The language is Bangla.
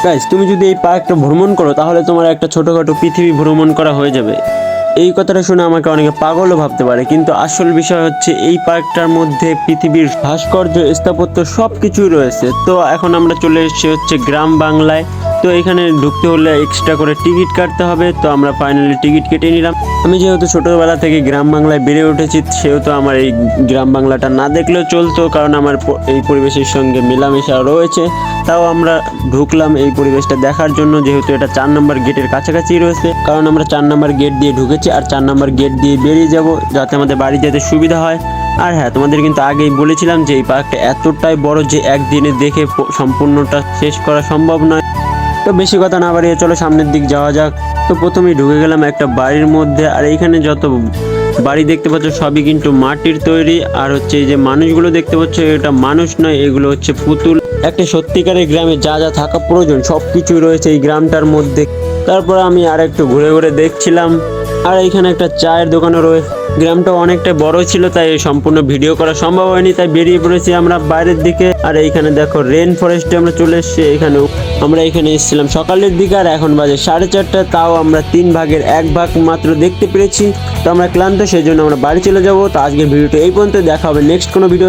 গাইস, তুমি যদি এই পার্কটা ভ্রমণ করো তাহলে তোমার একটা ছোটখাটো পৃথিবী ভ্রমণ করা হয়ে যাবে। এই কথাটা শুনে আমাকে অনেকে পাগলও ভাবতে পারে, কিন্তু আসল বিষয় হচ্ছে এই পার্কটার মধ্যে পৃথিবীর ভাস্কর্য, স্থাপত্য সব কিছুই রয়েছে। তো এখন আমরা চলে এসেছি হচ্ছে গ্রাম বাংলায়। তো এখানে ঢুকতে হলে এক্সট্রা করে টিকিট কাটতে হবে। তো আমরা ফাইনালি টিকিট কেটে নিলাম। আমি যেহেতু ছোটবেলা থেকে গ্রাম বাংলায় বেড়ে উঠেছি, সেহেতু আমার এই গ্রাম বাংলাটা না দেখলেও চলতো, কারণ আমার এই পরিবেশের সঙ্গে মেলামেশা রয়েছে। তাও আমরা ঢুকলাম এই পরিবেশটা দেখার জন্য, যেহেতু এটা 4 নম্বর গেটের কাছাকাছি রয়েছে। কারণ আমরা 4 নম্বর গেট দিয়ে ঢুকেছি আর 4 নম্বর গেট দিয়ে বেরিয়ে যাব, যাতে আমাদের বাড়ি যেতে সুবিধা হয়। আর হ্যাঁ, তোমাদের কিন্তু আগেই বলেছিলাম যে এই পার্কটা এতটাই বড় যে একদিনে দেখে সম্পূর্ণটা শেষ করা সম্ভব নয়। তো বেশি কথা না বাড়িয়ে চলো সামনের দিক যাওয়া যাক। তো প্রথমেই ঢুকে গেলাম একটা বাড়ির মধ্যে, আর এইখানে যত বাড়ি দেখতে পাচ্ছ সবই কিন্তু মাটির তৈরি। আর হচ্ছে এই যে মানুষগুলো দেখতে পাচ্ছ, এটা মানুষ নয়, এগুলো হচ্ছে পুতুল। একটা সত্যিকারের গ্রামে যা যা থাকা প্রয়োজন সব কিছুই রয়েছে এই গ্রামটার মধ্যে। তারপর আমি আর একটু ঘুরে ঘুরে দেখছিলাম, আর এইখানে একটা চায়ের দোকানও রয়েছে। গ্রামটা অনেকটা বড় ছিল, তাই সম্পূর্ণ ভিডিও করা সম্ভব হয়নি, তাই বেরিয়ে পড়েছি আমরা বাইরের দিকে। আর এইখানে দেখো রেন ফরেস্টে আমরা চলে এসেছি। এখানেও আমরা এখানে এসেছিলাম সকালের দিকে, আর এখন বাজে 4:30। তাও আমরা 3 ভাগের 1 ভাগ মাত্র দেখতে পেরেছি। তো আমরা ক্লান্ত, সেই জন্য আমরা বাড়ি চলে যাবো। তো আজকের ভিডিওটা এই পর্যন্ত, দেখা হবে নেক্সট কোনো ভিডিও।